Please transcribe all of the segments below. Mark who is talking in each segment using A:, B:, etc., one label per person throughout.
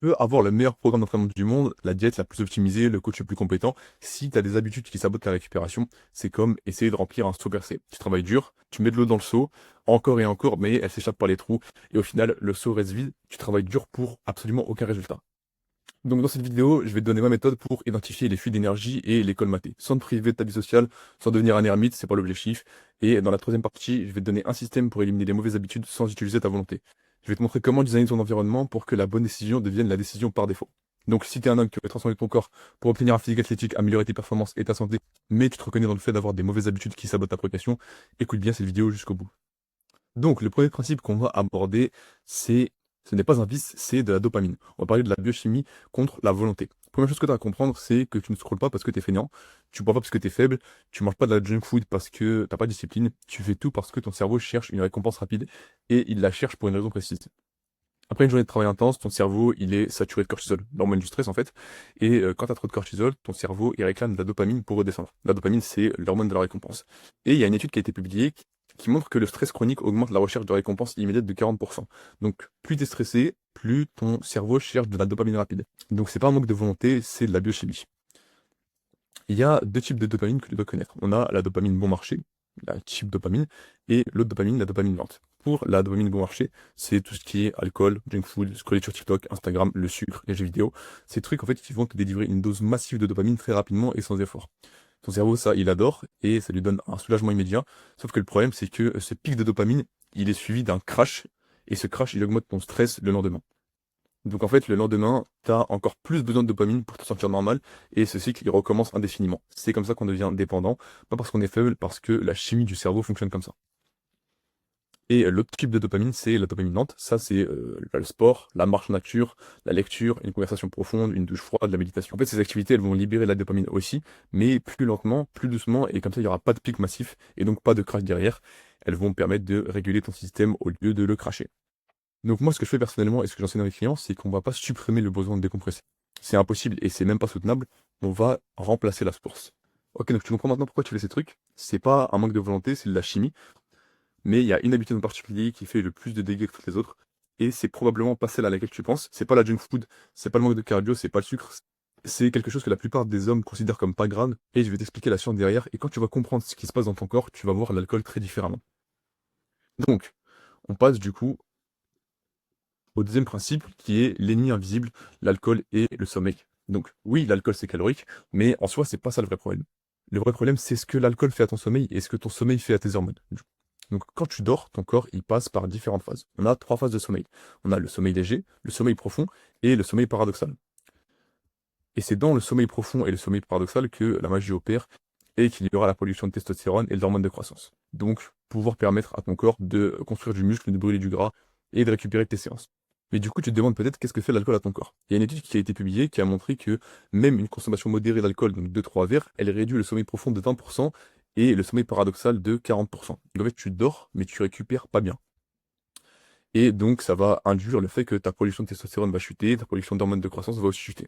A: Peux avoir le meilleur programme d'entraînement du monde, la diète la plus optimisée, le coach le plus compétent. Si tu as des habitudes qui sabotent ta récupération, c'est comme essayer de remplir un seau percé. Tu travailles dur, tu mets de l'eau dans le seau, encore et encore, mais elle s'échappe par les trous. Et au final, le seau reste vide. Tu travailles dur pour absolument aucun résultat. Donc dans cette vidéo, je vais te donner ma méthode pour identifier les fuites d'énergie et les colmater. Sans te priver de ta vie sociale, sans devenir un ermite, c'est pas l'objectif. Et dans la troisième partie, je vais te donner un système pour éliminer les mauvaises habitudes sans utiliser ta volonté. Je vais te montrer comment designer ton environnement pour que la bonne décision devienne la décision par défaut. Donc si tu es un homme qui veut transformer ton corps pour obtenir un physique athlétique, améliorer tes performances et ta santé, mais tu te reconnais dans le fait d'avoir des mauvaises habitudes qui sabotent ta progression, écoute bien cette vidéo jusqu'au bout. Donc, le premier principe qu'on va aborder, ce n'est pas un vice, c'est de la dopamine. On va parler de la biochimie contre la volonté. Première chose que tu as à comprendre, c'est que tu ne scrolles pas parce que tu es feignant, tu bois pas parce que tu es faible, tu manges pas de la junk food parce que t'as pas de discipline, tu fais tout parce que ton cerveau cherche une récompense rapide et il la cherche pour une raison précise. Après une journée de travail intense, ton cerveau, il est saturé de cortisol, l'hormone du stress en fait. Et quand tu as trop de cortisol, ton cerveau, il réclame de la dopamine pour redescendre. La dopamine, c'est l'hormone de la récompense. Et il y a une étude qui a été publiée qui montre que le stress chronique augmente la recherche de récompense immédiate de 40%. Donc plus tu es stressé, plus ton cerveau cherche de la dopamine rapide. Donc c'est pas un manque de volonté, c'est de la biochimie. Il y a deux types de dopamine que tu dois connaître. On a la dopamine bon marché, la type dopamine, et l'autre dopamine, la dopamine lente. Pour la dopamine bon marché, c'est tout ce qui est alcool, junk food, scroller sur TikTok, Instagram, le sucre, les jeux vidéo. Ces trucs, en fait, qui vont te délivrer une dose massive de dopamine très rapidement et sans effort. Ton cerveau, ça, il adore, et ça lui donne un soulagement immédiat. Sauf que le problème, c'est que ce pic de dopamine, il est suivi d'un crash, et ce crash, il augmente ton stress le lendemain. Donc en fait, le lendemain, tu as encore plus besoin de dopamine pour te sentir normal, et ce cycle, il recommence indéfiniment. C'est comme ça qu'on devient dépendant, pas parce qu'on est faible, parce que la chimie du cerveau fonctionne comme ça. Et l'autre type de dopamine, c'est la dopamine lente. Ça, c'est le sport, la marche en nature, la lecture, une conversation profonde, une douche froide, la méditation. En fait, ces activités, elles vont libérer la dopamine aussi, mais plus lentement, plus doucement, et comme ça, il n'y aura pas de pic massif, et donc pas de crash derrière. Elles vont permettre de réguler ton système au lieu de le cracher. Donc moi, ce que je fais personnellement et ce que j'enseigne à mes clients, c'est qu'on va pas supprimer le besoin de décompresser. C'est impossible et c'est même pas soutenable. On va remplacer la source. Ok, donc tu comprends maintenant pourquoi tu fais ces trucs. C'est pas un manque de volonté, c'est de la chimie. Mais il y a une habitude en particulier qui fait le plus de dégâts que toutes les autres. Et c'est probablement pas celle à laquelle tu penses. C'est pas la junk food, c'est pas le manque de cardio, c'est pas le sucre. C'est quelque chose que la plupart des hommes considèrent comme pas grave. Et je vais t'expliquer la science derrière. Et quand tu vas comprendre ce qui se passe dans ton corps, tu vas voir l'alcool très différemment. Donc, on passe du coup au deuxième principe qui est l'ennemi invisible, l'alcool et le sommeil. Donc oui, l'alcool c'est calorique, mais en soi c'est pas ça le vrai problème. Le vrai problème c'est ce que l'alcool fait à ton sommeil et ce que ton sommeil fait à tes hormones. Donc quand tu dors, ton corps il passe par différentes phases. On a trois phases de sommeil. On a le sommeil léger, le sommeil profond et le sommeil paradoxal. Et c'est dans le sommeil profond et le sommeil paradoxal que la magie opère et qu'il y aura la production de testostérone et d'hormones de croissance. Donc pouvoir permettre à ton corps de construire du muscle, de brûler du gras et de récupérer tes séances. Mais du coup, tu te demandes peut-être qu'est-ce que fait l'alcool à ton corps. Il y a une étude qui a été publiée qui a montré que même une consommation modérée d'alcool, donc 2-3 verres, elle réduit le sommeil profond de 20% et le sommeil paradoxal de 40%. Donc en fait, tu dors, mais tu récupères pas bien. Et donc, ça va induire le fait que ta production de testostérone va chuter, ta production d'hormones de croissance va aussi chuter.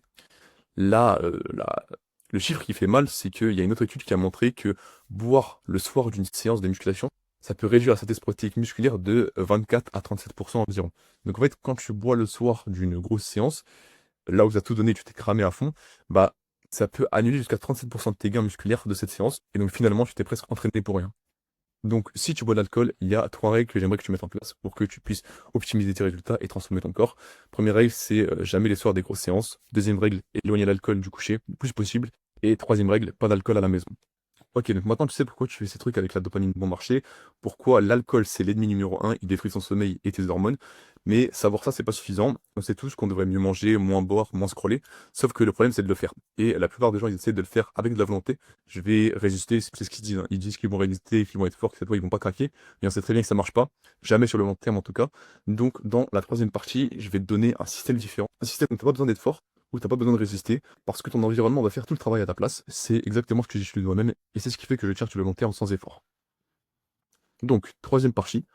A: Là, le chiffre qui fait mal, c'est qu'il y a une autre étude qui a montré que boire le soir d'une séance de musculation, ça peut réduire la synthèse protéique musculaire de 24 à 37% environ. Donc en fait, quand tu bois le soir d'une grosse séance, là où tu as tout donné, tu t'es cramé à fond, bah ça peut annuler jusqu'à 37% de tes gains musculaires de cette séance, et donc finalement tu t'es presque entraîné pour rien. Donc, si tu bois de l'alcool, il y a trois règles que j'aimerais que tu mettes en place pour que tu puisses optimiser tes résultats et transformer ton corps. Première règle, c'est jamais les soirs des grosses séances. Deuxième règle, éloigner l'alcool du coucher le plus possible. Et troisième règle, pas d'alcool à la maison. Ok, donc maintenant tu sais pourquoi tu fais ces trucs avec la dopamine bon marché, pourquoi l'alcool c'est l'ennemi numéro un, il détruit ton sommeil et tes hormones, mais savoir ça c'est pas suffisant, on sait tous qu'on devrait mieux manger, moins boire, moins scroller, sauf que le problème c'est de le faire. Et la plupart des gens ils essaient de le faire avec de la volonté, je vais résister, c'est ce qu'ils disent, hein. Ils disent qu'ils vont résister, qu'ils vont être forts, que cette fois ils vont pas craquer, mais on sait très bien que ça marche pas, jamais sur le long terme en tout cas. Donc dans la troisième partie, je vais te donner un système différent, un système où t'as pas besoin d'être fort, où t'as pas besoin de résister, parce que ton environnement va faire tout le travail à ta place. C'est exactement ce que j'ai su de moi-même, et c'est ce qui fait que je tiens sur le long terme sans effort. Donc, troisième partie.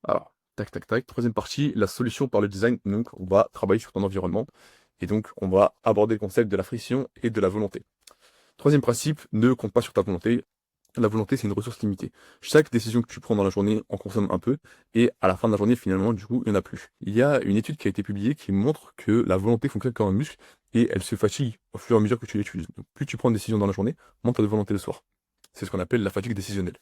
A: Alors, tac, tac, tac. Troisième partie, la solution par le design. Donc, on va travailler sur ton environnement, et donc, on va aborder le concept de la friction et de la volonté. Troisième principe, ne compte pas sur ta volonté. La volonté, c'est une ressource limitée. Chaque décision que tu prends dans la journée en consomme un peu, et à la fin de la journée, finalement, du coup, il n'y en a plus. Il y a une étude qui a été publiée qui montre que la volonté fonctionne comme un muscle, et elle se fatigue au fur et à mesure que tu l'utilises. Donc, plus tu prends une décision dans la journée, moins tu as de volonté le soir. C'est ce qu'on appelle la fatigue décisionnelle.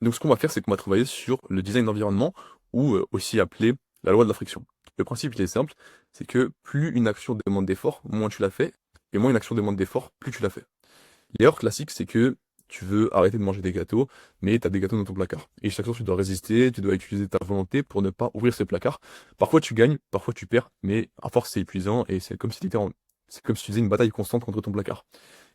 A: Donc, ce qu'on va faire, c'est qu'on va travailler sur le design d'environnement, ou aussi appelé la loi de la friction. Le principe, il est simple, c'est que plus une action demande d'effort, moins tu la fais, et moins une action demande d'effort, plus tu la fais. L'erreur classique, c'est que tu veux arrêter de manger des gâteaux, mais tu as des gâteaux dans ton placard. Et chaque jour, tu dois résister, tu dois utiliser ta volonté pour ne pas ouvrir ces placards. Parfois, tu gagnes, parfois, tu perds, mais à force, c'est épuisant et c'est comme si c'est comme si tu faisais une bataille constante contre ton placard.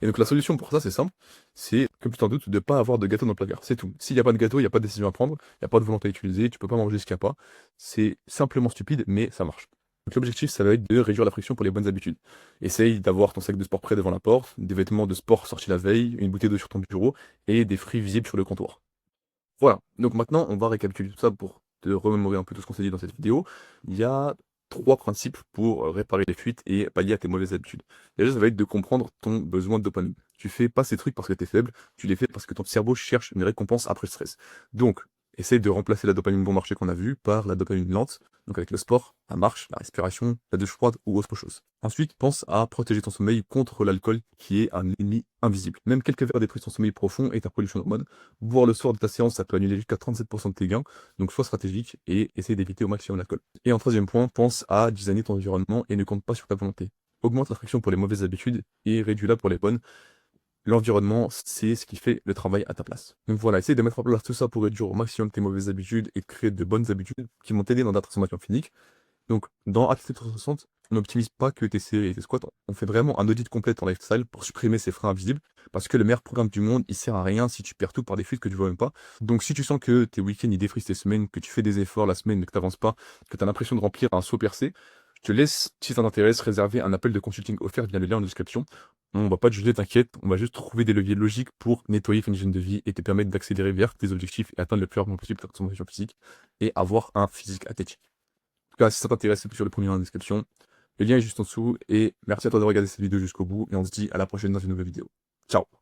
A: Et donc, la solution pour ça, c'est simple. C'est, comme tu t'en doutes, de ne pas avoir de gâteau dans le placard. C'est tout. S'il n'y a pas de gâteau, il n'y a pas de décision à prendre, il n'y a pas de volonté à utiliser, tu peux pas manger ce qu'il n'y a pas. C'est simplement stupide, mais ça marche. Donc l'objectif, ça va être de réduire la friction pour les bonnes habitudes. Essaye d'avoir ton sac de sport prêt devant la porte, des vêtements de sport sortis la veille, une bouteille d'eau sur ton bureau et des fruits visibles sur le comptoir. Voilà, donc maintenant on va récapituler tout ça pour te remémorer un peu tout ce qu'on s'est dit dans cette vidéo. Il y a 3 principes pour réparer les fuites et pallier à tes mauvaises habitudes. Déjà, ça va être de comprendre ton besoin de dopamine. Tu fais pas ces trucs parce que tu es faible, tu les fais parce que ton cerveau cherche une récompense après le stress. Donc, essaye de remplacer la dopamine bon marché qu'on a vue par la dopamine lente, donc avec le sport, la marche, la respiration, la douche froide ou autre chose. Ensuite, pense à protéger ton sommeil contre l'alcool qui est un ennemi invisible. Même quelques verres détruisent ton sommeil profond et ta production d'hormones. Boire le soir de ta séance, ça peut annuler jusqu'à 37% de tes gains, donc sois stratégique et essaye d'éviter au maximum l'alcool. Et en troisième point, pense à designer ton environnement et ne compte pas sur ta volonté. Augmente la friction pour les mauvaises habitudes et réduis-la pour les bonnes. L'environnement, c'est ce qui fait le travail à ta place. Donc voilà, essaye de mettre en place tout ça pour réduire au maximum tes mauvaises habitudes et créer de bonnes habitudes qui vont t'aider dans ta transformation physique. Donc, dans Attitude 360, on n'optimise pas que tes séries et tes squats, on fait vraiment un audit complet en lifestyle pour supprimer ces freins invisibles, parce que le meilleur programme du monde, il sert à rien si tu perds tout par des fuites que tu vois même pas. Donc, si tu sens que tes week-ends, ils défrisent tes semaines, que tu fais des efforts la semaine, mais que tu n'avances pas, que tu as l'impression de remplir un saut percé, je te laisse, si ça t'intéresse, réserver un appel de consulting offert via le lien en description. On va pas te juger, t'inquiète, on va juste trouver des leviers logiques pour nettoyer ton hygiène de vie et te permettre d'accélérer vers tes objectifs et atteindre le plus rapidement possible ta transformation physique et avoir un physique athlétique. En tout cas, si ça t'intéresse, c'est sur le premier lien en description. Le lien est juste en dessous et merci à toi de regarder cette vidéo jusqu'au bout et on se dit à la prochaine dans une nouvelle vidéo. Ciao!